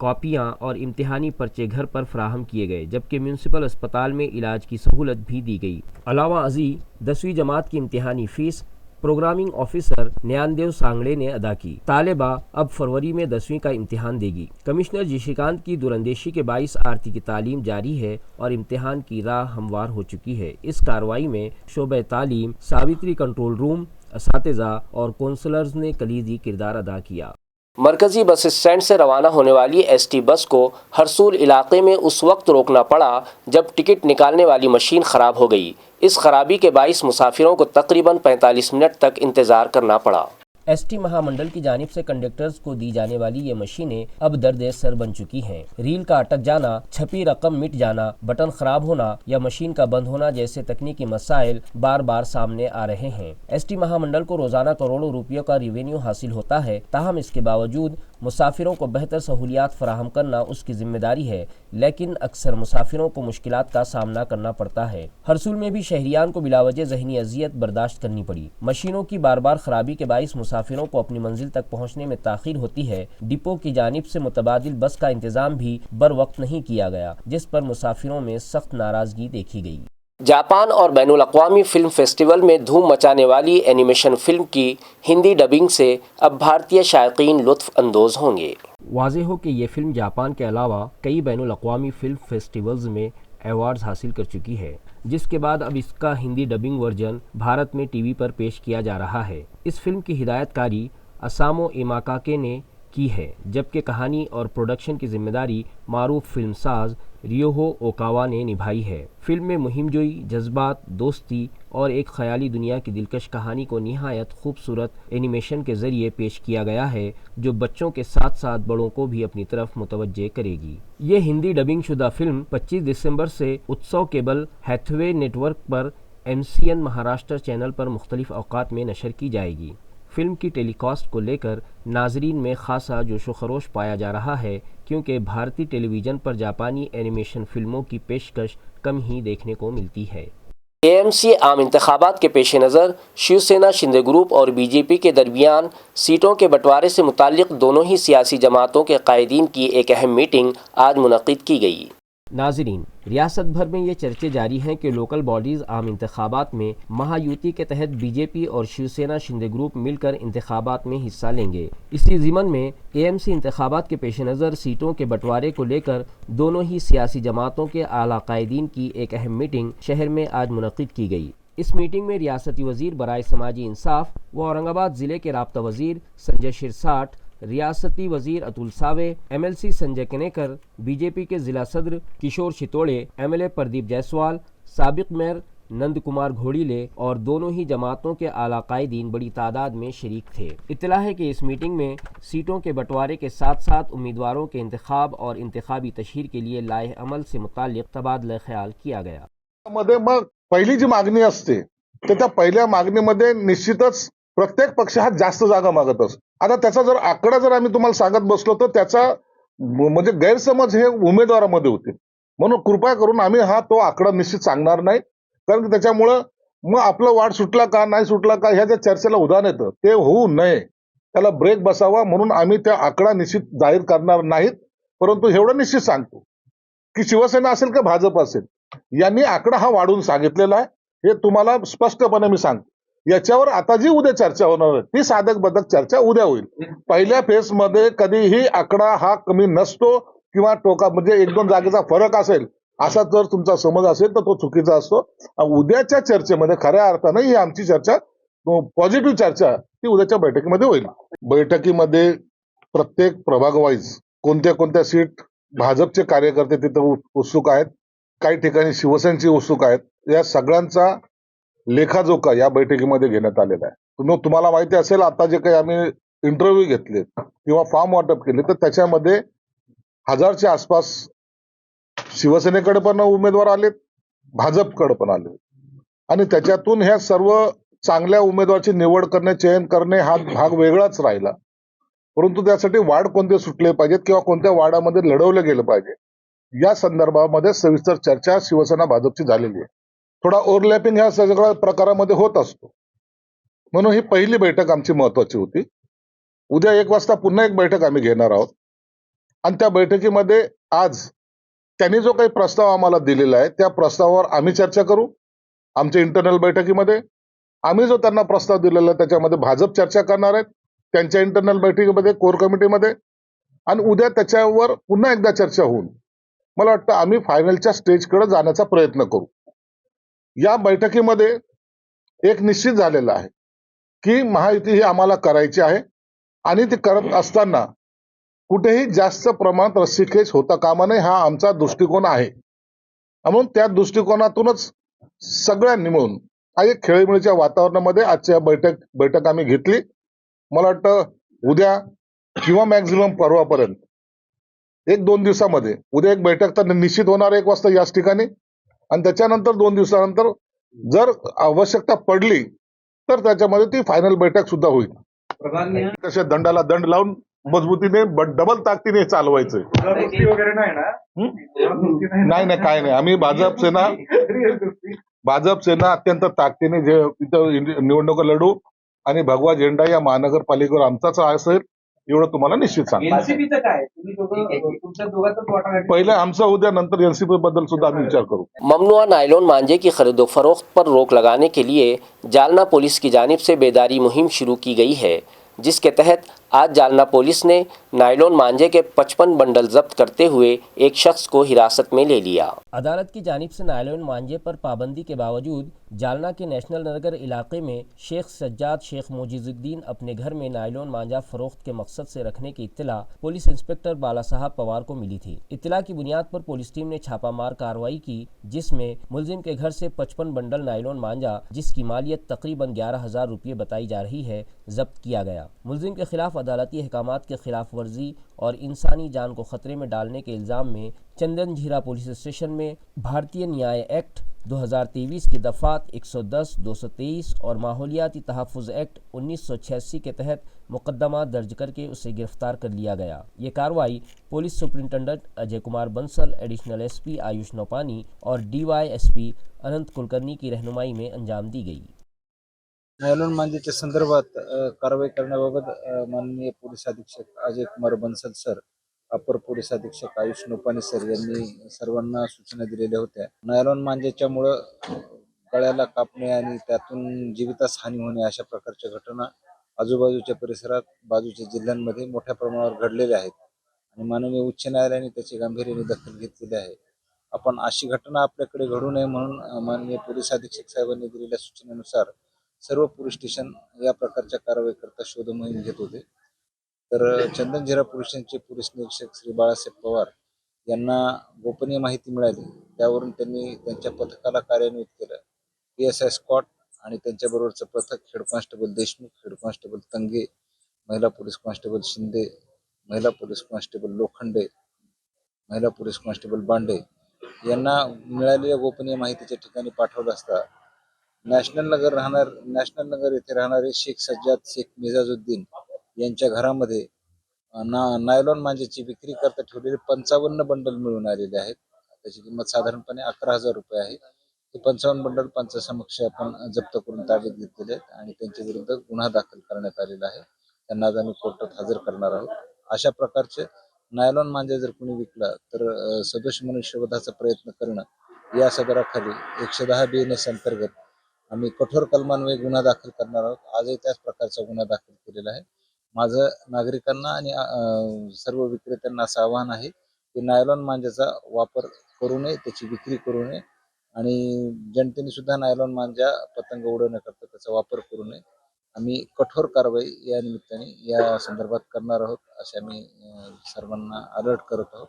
कॉपियां और इम्तिहानी पर्चे घर पर फराहम किए गए, जबकि म्यूनसिपल अस्पताल में इलाज की सहूलत भी दी गई। अलावा अजी 10वीं जमात की इम्तिहानी फ़ीस प्रोग्रामिंग ऑफिसर न्यानदेव सांगड़े ने अदा की। तालिबा अब फरवरी में 10वीं का इम्तिहान देगी। कमिश्नर जी श्रीकांत की दूरंदेशी के बाइस आरती की तालीम जारी है और इम्तिहान की राह हमवार हो चुकी है। इस कार्रवाई में शोबे तालीम, सावित्री कंट्रोल रूम, असातिज़ा और काउंसलर्स ने कलीदी किरदार अदा किया। मरकजी बस स्टैंड से रवाना होने वाली ST बस को हरसूल इलाके में उस वक्त रोकना पड़ा जब टिकट निकालने वाली मशीन ख़राब हो गई। इस खराबी के बाइस मुसाफिरों को तकरीबन 45 मिनट तक इंतज़ार करना पड़ा। ST महामंडल की जानिब से कंडक्टर्स को दी जाने वाली ये मशीनें अब दर्द सर बन चुकी हैं। रील का अटक जाना, छपी रकम मिट जाना, बटन खराब होना या मशीन का बंद होना जैसे तकनीकी मसाइल बार बार सामने आ रहे हैं। ST महामंडल को रोजाना करोड़ों रुपयों का रेवेन्यू हासिल होता है, ताहम इसके बावजूद मुसाफिरों को बेहतर सहूलियात फराहम करना उसकी जिम्मेदारी है, लेकिन अक्सर मुसाफिरों को मुश्किलात का सामना करना पड़ता है। हरसूल में भी शहरियान को बिलावजह ज़हनी अजियत बर्दाश्त करनी पड़ी। मशीनों की बार बार खराबी के बाइस मुसाफिरों को अपनी मंजिल तक पहुंचने में ताखीर होती है। डिपो की जानिब से मुतबादिल बस का इंतजाम भी बर वक्त नहीं किया गया, जिस पर मुसाफिरों में सख्त नाराजगी देखी गई। जापान और बैनुल अक़वामी फिल्म फेस्टिवल में धूम मचाने वाली एनिमेशन फिल्म की हिंदी डबिंग से अब भारतीय शायकीन लुत्फ़ अंदोज़ होंगे। वाज़ेह हो कि ये फिल्म जापान के अलावा कई बैनुल अक़वामी फिल्म फेस्टिवल्स में अवार्ड्स हासिल कर चुकी है, जिसके बाद अब इसका हिंदी डबिंग वर्जन भारत में टीवी पर पेश किया जा रहा है। इस फिल्म की हिदायतकारी असामो इमाकाके ने की है, जबकि कहानी और प्रोडक्शन की जिम्मेदारी मारूफ फिल्मसाज रियोहो ओकावा ने निभाई है। फिल्म में मुहिमजोई, जज्बात, दोस्ती और एक ख्याली दुनिया की दिलकश कहानी को निहायत खूबसूरत एनिमेशन के ज़रिए पेश किया गया है, जो बच्चों के साथ साथ बड़ों को भी अपनी तरफ मुतवज्जे करेगी। ये हिंदी डबिंग शुदा फिल्म 25 दिसंबर से उत्सव केबल हैथवे नेटवर्क पर MCN महाराष्ट्र चैनल पर मुख्तलिफ औकात में नशर की जाएगी। फिल्म की टेलीकास्ट को लेकर नाजरीन में खासा जोशो खरोश पाया जा रहा है, क्योंकि भारतीय टेलीविज़न पर जापानी एनिमेशन फिल्मों की पेशकश कम ही देखने को मिलती है। AMC आम इंतखाबात के पेश नज़र शिवसेना शिंदे ग्रुप और BJP के दरमियान सीटों के बंटवारे से मुताल्लिक दोनों ही सियासी जमातों के कायदीन की एक अहम मीटिंग आज मुनक़िद की गई। नाजरीन, रियासत भर में ये चर्चे जारी हैं कि लोकल बॉडीज़ आम इंतखाबात में महायुति के तहत BJP और शिवसेना शिंदे ग्रुप मिलकर इंतखाबात में हिस्सा लेंगे। इसी ज़िमन में AMC इंतखाबात के पेश नज़र सीटों के बंटवारे को लेकर दोनों ही सियासी जमातों के आला कायदीन की एक अहम मीटिंग शहर में आज मुनक़िद की गई। इस मीटिंग में रियासती वज़ीर बराए समाजी इंसाफ व औरंगाबाद ज़िले के राब्ता वज़ीर संजय शिरसाट, रियासती वज़ीर अतुल सावे, MLC संजय कनेकर, BJP के ज़िला सदर किशोर छितोड़े, MLA प्रदीप जायसवाल, साबिक मेयर नंद कुमार घोड़ीले और दोनों ही जमातों के आला कायदीन बड़ी तादाद में शरीक थे। इत्तला है कि इस मीटिंग में सीटों के बंटवारे के साथ साथ उम्मीदवारों के इंतखाब और इंतखाबी तशहीर के लिए लाए अमल से मुताल्लिक तबादला ख्याल किया गया। मध्ये मग पहिली जी मागणी असते त्या पहिल्या मागणीमध्ये निश्चितच प्रत्येक पक्ष हा जास्त जागा मागत असतो। आता त्याचा जर आकडा जर आम्ही तुम्हाला सांगत बसलो तर त्याचा म्हणजे गैरसमज हे उमेदवारामध्ये होते, म्हणून कृपया करून आम्ही तो आकडा निश्चित सांगणार नाही, कारण की त्याच्यामुळं मग आपलं वाढ सुटला का नाही सुटला का ह्या ज्या चर्चेला उधाण येतं ते होऊ नये, त्याला ब्रेक बसावा, म्हणून आम्ही त्या आकडा निश्चित जाहीर करणार नाहीत। परंतु एवढं निश्चित सांगतो की शिवसेना असेल का भाजप असेल यांनी आकडा हा वाढवून सांगितलेला आहे, हे तुम्हाला स्पष्टपणे मी सांगतो। याच्यावर आता जी उद्या चर्चा होणार आहे ती साधक बाधक चर्चा उद्या होईल। पहिल्या फेज मध्ये कधीही आकडा हा कमी नसतो किंवा टोका म्हणजे 1-2 जागेचा फरक असेल असा जर तुमचा समज असेल तर तो चुकीचा असतो। उद्याच्या चर्चेमध्ये खऱ्या अर्थानं ही आमची चर्चा पॉझिटिव्ह चर्चा ती उद्याच्या बैठकीमध्ये होईल। बैठकीमध्ये प्रत्येक प्रभाग वाईज कोणत्या कोणत्या सीट भाजपचे कार्यकर्ते तिथे उत्सुक आहेत, काही ठिकाणी शिवसेनेची उत्सुक आहेत, या सगळ्यांचा लेखाजोखा या बैठकीमध्ये घेण्यात आलेला आहे। तुम्हाला माहिती असेल आता जे काही आम्ही इंटरव्ह्यू घेतले किंवा फॉर्म वाटप केले तर त्याच्यामध्ये 1000च्या आसपास शिवसेनेकडे पण उमेदवार आलेत, भाजपकडे पण आले। आणि त्याच्यातून ह्या सर्व चांगल्या उमेदवाराची निवड करणे, चयन करणे हा भाग वेगळाच राहिला. परंतु त्यासाठी वार्ड कोणते सुटले पाहिजेत किंवा कोणत्या वार्डामध्ये लढवलं गेलं पाहिजे या संदर्भामध्ये सविस्तर चर्चा शिवसेना भाजपची झालेली आहे. थोडा ओव्हरलॅपिंग ह्या सगळ्या प्रकारामध्ये होत असतो. म्हणून ही पहिली बैठक आमची महत्वाची होती. उद्या 1 वाजता पुन्हा एक बैठक आम्ही घेणार आहोत आणि त्या बैठकीमध्ये आज त्यांनी जो काही प्रस्ताव आम्हाला दिलेला आहे त्या प्रस्तावावर आम्ही चर्चा करू. आमच्या इंटरनल बैठकीमध्ये आम्ही जो त्यांना प्रस्ताव दिलेला आहे त्याच्यामध्ये भाजप चर्चा करणार आहेत त्यांच्या इंटरनल बैठकीमध्ये, कोर कमिटीमध्ये, आणि उद्या त्याच्यावर पुन्हा एकदा चर्चा होऊन मला वाटतं आम्ही फायनलच्या स्टेजकडे जाण्याचा प्रयत्न करू. या बैठकीमध्ये एक निश्चित झालेलं आहे की महायुती ही आम्हाला करायची आहे आणि ती करत असताना कुठेही जास्त प्रमाणात रस्सीखेच होता कामा नये हा आमचा दृष्टिकोन आहे. म्हणून त्या दृष्टिकोनातूनच सगळ्यांनी मिळून एक खेळीमेळीच्या वातावरणामध्ये आजच्या बैठक आम्ही घेतली. मला वाटतं उद्या किंवा मॅक्झिमम परवापर्यंत 1-2 दिवसामध्ये उद्या एक बैठक तर निश्चित होणार 1 वाजता याच ठिकाणी आणि त्याच्यानंतर 2 दिवसानंतर जर आवश्यकता पडली तर त्याच्यामध्ये ती फायनल बैठक सुद्धा होईल. कशा दंडाला दंड लावून मजबूतीने डबल ताकदीने चालवायचं. नाही काय नाही. आम्ही भाजप सेना अत्यंत ताकदीने जे तिथं निवडणुका लढू आणि भगवा झेंडा या महानगरपालिकेवर आमचाच असेल एवढं तुम्हाला निश्चित सांगतो. पहिले आमचा उद्या नंतर एनसीपी बद्दल सुद्धा आम्ही विचार करू. ममनुआ नायलॉन मांझे की खरीदो फरोख्त पर रोक लगाने के लिए जालना पुलिस की जानिब से बेदारी मुहिम शुरू की गई है, जिसके तहत आज जालना पुलिस ने नायलॉन मांझे के 55 बंडल जब्त करते हुए एक शख्स को हिरासत में ले लिया। अदालत की जानिब से नायलॉन मांझे पर पाबंदी के बावजूद जालना के नेशनल नगर इलाके में शेख सज्जाद शेख मोजिजुद्दीन अपने घर में नायलॉन मांझा फरोख्त के मकसद से रखने की इत्तला पुलिस इंस्पेक्टर बाला साहब पवार को मिली थी। इत्तला की बुनियाद पर पुलिस टीम ने छापामार कार्रवाई की, जिसमें मुलजिम के घर से 55 बंडल नायलॉन मांझा, जिसकी मालियत तकरीबन 11,000 रुपये बताई जा रही है, जब्त किया गया। मुलजिम के खिलाफ अदालती अहकामात के खिलाफ वर्जी और इंसानी जान को खतरे में डालने के इल्ज़ाम में चंदन झीरा पुलिस स्टेशन में भारतीय न्याय एक्ट 2023 की दफ़ात 110, 223 और माहौलियाती तहफ़्फ़ुज़ एक्ट 1986 के तहत मुकदमा दर्ज करके उसे गिरफ्तार कर लिया गया। ये कार्रवाई police superintendent Ajay Kumar Bansal, additional SP Ayush Naupani और DYSP अनंत कुलकर्णी की रहनुमाई में अंजाम दी गई। नायलॉन मांझेच्या संदर्भात कारवाई करण्याबाबत माननीय पोलीस अधीक्षक अजय कुमार बंसल सर, अपर पोलीस अधीक्षक आयुष नोपानी सर यांनी सर्वांना सूचना दिलेल्या होत्या। नायलॉन मांझेच्यामुळं गळ्याला कापणे आणि त्यातून जीवितास हानी होणे अशा प्रकारच्या घटना आजूबाजूच्या परिसरात, बाजूच्या जिल्ह्यांमध्ये मोठ्या प्रमाणावर घडलेल्या आहेत आणि माननीय उच्च न्यायालयाने त्याची गांभीर्याने दखल घेतलेली आहे। आपण अशी घटना आपल्याकडे घडू नये म्हणून माननीय पोलीस अधीक्षक साहेबांनी दिलेल्या सूचनेनुसार सर्व पोलीस स्टेशन या प्रकारच्या कारवाई करता शोध मोहीम घेत होते। तर चंदन झीरा पोलीस स्टेशनचे पोलीस निरीक्षक श्री बाळासाहेब पवार यांना गोपनीय माहिती मिळाली, त्यावरून त्यांनी त्यांच्या पथकाला कार्यान्वित केलं। PSI स्कॉट आणि त्यांच्याबरोबरचं पथक head constable Deshmukh, head constable Tange, महिला पोलीस कॉन्स्टेबल शिंदे, महिला पोलीस कॉन्स्टेबल लोखंडे, महिला पोलीस कॉन्स्टेबल बांडे यांना मिळालेल्या गोपनीय माहितीच्या ठिकाणी पाठवलं असता नॅशनल नगर येथे राहणारे शेख सज्जाद शेख मिजाजुद्दीन यांच्या घरामध्ये नायलॉन मांझेची विक्री करता ठेवलेले 55 बंडल मिळून आलेले आहेत। त्याची किंमत साधारणपणे 11,000 रुपये आहे। हे 55 बंडल पंचासमक्ष आपण जप्त करून ताब्यात घेतलेले आहेत आणि त्यांच्या विरुद्ध गुन्हा दाखल करण्यात आलेला आहे। त्यांना आज आम्ही कोर्टात हजर करणार आहोत। अशा प्रकारचे नायलॉन मांझा जर कोणी विकला तर सदोष मनुष्यवधाचा प्रयत्न करणं या सदराखाली 110 BNS अंतर्गत आम्ही कठोर कलमान्वये गुन्हा दाखल करणार आहोत। आजही त्याच प्रकारचा गुन्हा दाखल केलेला आहे। माझं नागरिकांना आणि सर्व विक्रेत्यांना असं आवाहन आहे की नायलॉन मांझ्याचा वापर करू नये, त्याची विक्री करू नये आणि जनतेने सुद्धा नायलॉन मांझा पतंग उडवण्याकरता त्याचा वापर करू नये। आम्ही कठोर कारवाई या निमित्ताने या संदर्भात करणार आहोत, असे आम्ही सर्वांना अलर्ट करत आहोत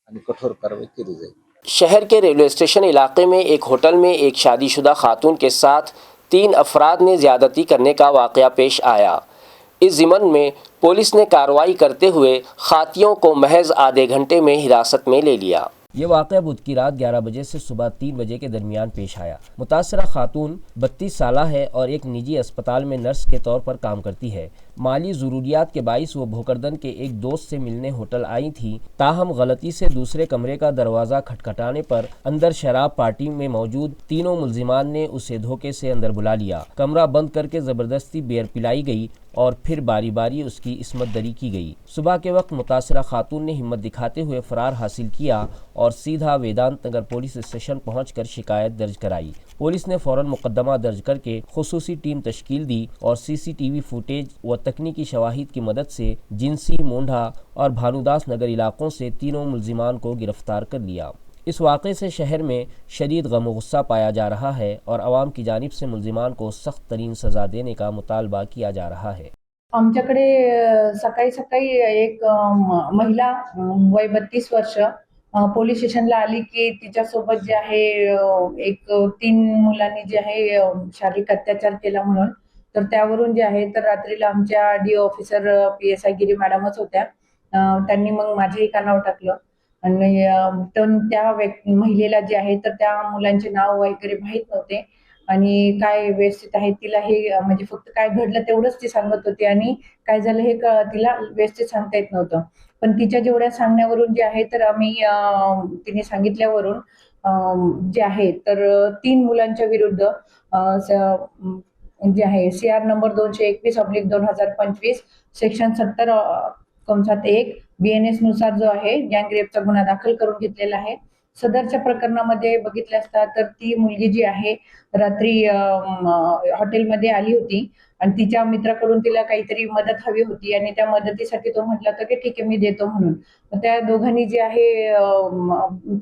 आणि कठोर कारवाई केली जाईल। शहर के रेलवे स्टेशन इलाके में एक होटल में एक शादीशुदा खातून के साथ 3 अफराद ने ज़्यादती करने का वाक़या पेश आया। इस ज़िमन में पुलिस ने कार्रवाई करते हुए खातियों को महज आधे घंटे में हिरासत में ले लिया। ये वाक़या बुध की रात 11 बजे से सुबह 3 बजे के दरमियान पेश आया। मुतासरा खातून 32 साला है और एक निजी अस्पताल में नर्स के तौर पर काम करती है। माली ज़रूरियात के बाइस वो भोकरदन के एक दोस्त से मिलने होटल आई थी, ताहम गलती से दूसरे कमरे का दरवाज़ा खटखटाने पर अंदर शराब पार्टी में मौजूद तीनों मुल्जिमान ने उसे धोखे से अंदर बुला लिया। कमरा बंद करके ज़बरदस्ती बियर पिलाई गई और फिर बारी बारी उसकी इस्मत दरी की गई। सुबह के वक्त मुतासरा खातून ने हिम्मत दिखाते हुए फरार हासिल किया और सीधा वेदांत नगर पुलिस स्टेशन पहुंचकर शिकायत दर्ज कराई। पुलिस ने फौरन मुकदमा दर्ज करके खुसूसी टीम तश्कील दी और CCTV फुटेज व तकनीकी शवाहिद की मदद से जिनसी, मोंढा और भानुदास नगर इलाकों से तीनों मुल्जिमान को गिरफ्तार कर लिया। इस वाक़े से शहर में शदीद गम व गुस्सा पाया जा रहा है और आवाम की जानिब से मुल्जिमान को सख्त तरीन सज़ा देने का मुतालबा किया जा रहा है। आमच्याकडे सकाळी सकाळी एक महिला वय 32 वर्ष पोलीस स्टेशनला आली की तिच्यासोबत जे आहे एक 3 मुलांनी जे आहे शारीरिक अत्याचार केला म्हणून, तर त्यावरून जे आहे तर रात्रीला आमच्या DO ऑफिसर PSI गिरी मॅडमच होत्या, त्यांनी मग माझ्याही कानावर टाकलं आणि त्या महिलेला जे आहे तर त्या मुलांचे नाव वगैरे माहीत नव्हते आणि काय व्यवस्थित आहे तिला हे म्हणजे फक्त काय घडलं तेवढंच ती सांगत होती आणि काय झालं हे तिला व्यवस्थित सांगता येत नव्हतं। पण तिच्या जेवढ्या सांगण्यावरून जे आहे तर आम्ही तिने सांगितल्यावरून जे आहे तर 3 मुलांच्या विरुद्ध जे आहे CR नंबर 221/2025 सेक्शन 70(1) BNS नुसार जो आहे गँग रेपचा गुन्हा दाखल करून घेतलेला आहे। सदरच्या प्रकरणामध्ये बघितलं असता तर ती मुलगी जी आहे रात्री हॉटेलमध्ये आली होती आणि तिच्या मित्राकडून तिला काहीतरी मदत हवी होती आणि त्या मदतीसाठी तो म्हटला होता की ठीक आहे मी देतो म्हणून। त्या दोघांनी जे आहे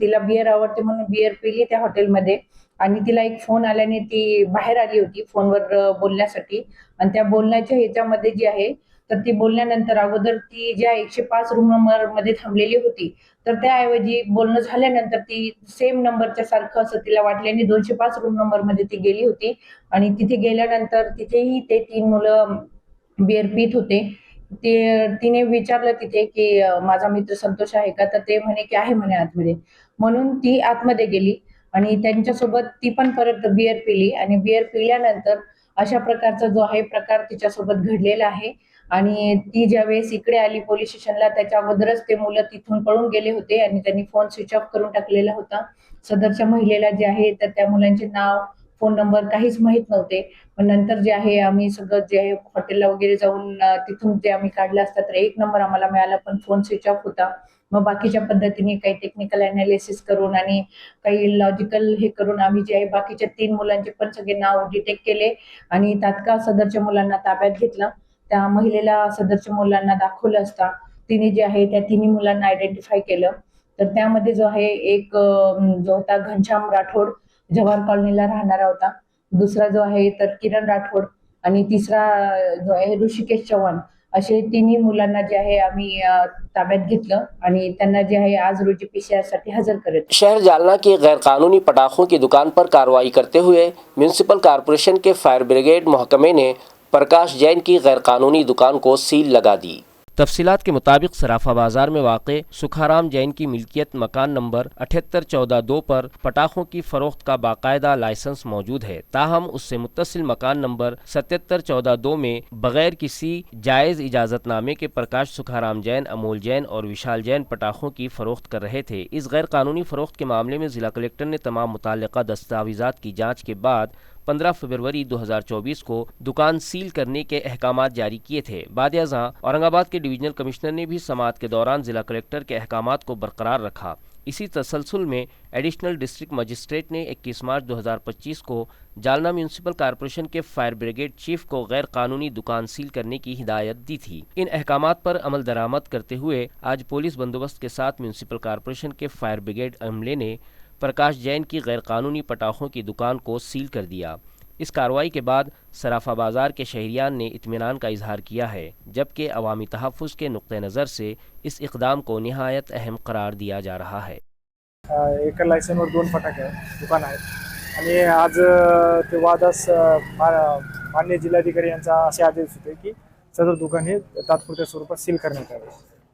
तिला बियर आवडते म्हणून बियर पिली त्या हॉटेलमध्ये आणि तिला एक फोन आल्याने ती बाहेर आली होती फोनवर बोलण्यासाठी आणि त्या बोलण्याच्या ह्याच्यामध्ये जी आहे तर ती बोलल्यानंतर अगोदर ती ज्या 105 रूम नंबर मध्ये थांबलेली होती तर त्याऐवजी बोलणं झाल्यानंतर ती सेम नंबरच्या सारखं असं तिला वाटल्याने 205 रूम नंबर मध्ये ती गेली होती आणि तिथे गेल्यानंतर तिथेही ते 3 मुलं बियर पीत होते। तिने विचारलं तिथे की माझा मित्र संतोष आहे का, तर ते म्हणे की आहे म्हणे आतमध्ये, म्हणून ती आतमध्ये गेली आणि त्यांच्यासोबत ती पण परत बियर पिली आणि बियर पिल्यानंतर अशा प्रकारचा जो आहे प्रकार तिच्यासोबत घडलेला आहे आणि ती ज्या वेळेस इकडे आली पोलीस स्टेशनला त्याच्या अगोदरच ते मुलं तिथून पळून गेले होते आणि त्यांनी फोन स्विच ऑफ करून टाकलेला होता। सदरच्या महिलेला जे आहे तर त्या मुलांचे नाव, फोन नंबर काहीच माहित नव्हते। पण नंतर जे आहे आम्ही सगळं जे आहे हॉटेलला वगैरे जाऊन तिथून जे आम्ही काढलं असता तर 1 नंबर आम्हाला मिळाला पण फोन स्विच ऑफ होता। मग बाकीच्या पद्धतीने काही टेक्निकल अनालिसिस करून आणि काही लॉजिकल हे करून आम्ही जे आहे बाकीच्या 3 मुलांचे पण सगळे नाव डिटेक्ट केले आणि तात्काळ सदरच्या मुलांना ताब्यात घेतलं। त्या महिलेला सदरच्या मुलांना दाखवलं असता तिने जे आहे त्या 3 मुलांना आयडेंटिफाय केलं, तर त्यामध्ये जो आहे एक जो होता घनश्याम राठोड जवाहर कॉलनीला राहणारा होता, दुसरा जो आहे तर किरण राठोड आणि तिसरा जो आहे ऋषिकेश चव्हाण, असे 3 मुलांना जे आहे आम्ही ताब्यात घेतलं आणि त्यांना जे आहे आज रोजी PCR साठी हजर करत। शहर जालना की गैरकानूनी पटाखों की दुकान पर कार्रवाई करते हुए म्यूनसिपल कॉरपोरेशन के फायर ब्रिगेड महकमे ने प्रकाश जैन की गैरकानूनी दुकान को सील लगा दी। तफसीलात के मुताबिक सराफा बाजार में वाक़े सुखाराम जैन की मिल्कियत मकान नंबर 7814-2 पर पटाखों की फ़रोख्त का बाकायदा लाइसेंस मौजूद है, ताहम उससे मुत्तसिल मकान नंबर 7714-2 में बग़ैर किसी जायज़ इजाज़तनामे के प्रकाश सुखाराम जैन, अमोल जैन और विशाल जैन पटाखों की फ़रोख्त कर रहे थे। इस गैर कानूनी फ़रोख्त के मामले में ज़िला कलेक्टर ने तमाम मुताल्लिक़ा दस्तावेज़ात की जाँच के बाद 15 फरवरी 2024 को दुकान सील करने के अहकामात जारी किए थे। बाद-ए-अज़ां औरंगाबाद के डिवीजनल कमिश्नर ने भी समाअत के दौरान ज़िला कलेक्टर के अहकामात को बरकरार रखा। इसी तसलसल में एडिशनल डिस्ट्रिक्ट मजिस्ट्रेट ने 21 मार्च 2025 को जालना म्यूनसिपल कॉरपोरेशन के फायर ब्रिगेड चीफ को गैर कानूनी दुकान सील करने की हिदायत दी थी। इन अहकामात पर अमल दरामद करते हुए आज पुलिस बंदोबस्त के साथ म्यूनसिपल कॉरपोरेशन के फायर ब्रिगेड अमले ने प्रकाश जैन की गैरकानूनी पटाखों की दुकान को सील कर दिया। इस कार्रवाई के बाद सराफा बाजार के शहरियान ने इत्मीनान का इजहार किया है, जबकि अवामी तहफ़्फ़ुज़ के नुक्ते नज़र से इस इक़दाम को निहायत अहम करार दिया जा रहा है। एका लायसनवर 2 फटाके दुकान आहेत आणि आज ते वादास माननीय जिल्हाधिकारी यांचा असे आदेश होते की सदर दुकान हे तात्पुरत्या स्वरूपात सील करण्यात यावे।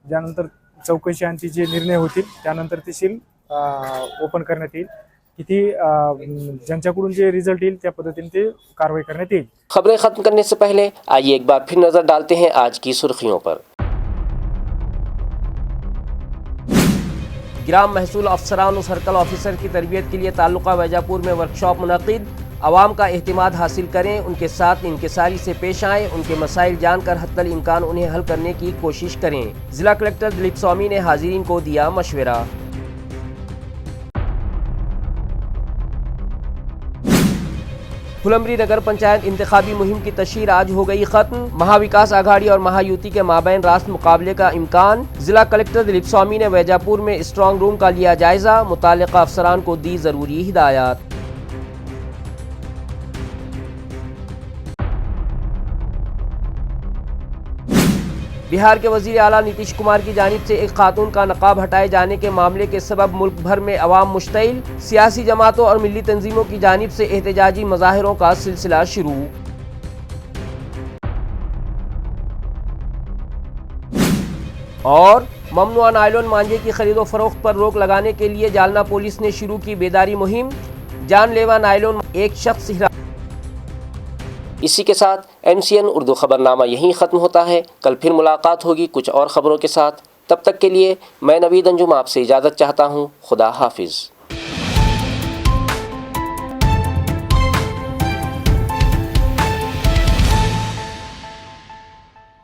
ज्यानंतर चौकशी आणि जे निर्णय होतील त्यानंतर ते सील ओपन करण्यात येईल. किती ज्यांच्याकडून जे रिझल्ट येईल त्या पद्धतीने ते कारवाई करण्यात येईल. खबरें खत्म करने से पहले आइए एक बार फिर नजर डालते हैं आज की सुर्खियों पर। ग्राम महसूल अफसरान और सर्कल ऑफिसर की तरबियत के लिए ताल्लुका वैजापुर में वर्कशॉप मुनक़िद। आवाम का एहतिमाद हासिल करें, उनके साथ इंकिसारी से पेश आएँ, उनके मसाइल जानकर हत्तल इम्कान उन्हें हल करने की कोशिश करें। ज़िला कलेक्टर दिलीप स्वामी ने हाज़रीन को दिया मशवरा। फुलंब्री नगर पंचायत इंतखाबी मुहिम की तशहीर आज हो गई खत्म। महाविकास आघाड़ी और महायुति के माबैन रास्त मुकाबले का इम्कान। जिला कलेक्टर दिलीप स्वामी ने वैजापुर में स्ट्रांग रूम का लिया जायजा, मुताल्लिका अफसरान को दी जरूरी हिदायत। बिहार के वजीर आला नीतीश कुमार की जानिब से एक खातून का नकाब हटाए जाने के मामले के सबब मुल्क भर में अवाम मुश्तइल। सियासी जमातों और मिली तंजीमों की जानिब से एहतजाजी मज़ाहिरों का सिलसिला शुरू। और ममनुआ नायलॉन मांझे की खरीदो फरोख्त पर रोक लगाने के लिए जालना पुलिस ने शुरू की बेदारी मुहिम। जानलेवा नायलॉन एक शख्स हिरा। इसी के साथ MCN उर्दू खबरनामा यहीं ख़त्म होता है। कल फिर मुलाकात होगी कुछ और ख़बरों के साथ। तब तक के लिए मैं नवीद अंजुम आपसे इजाज़त चाहता हूँ। खुदा हाफिज़।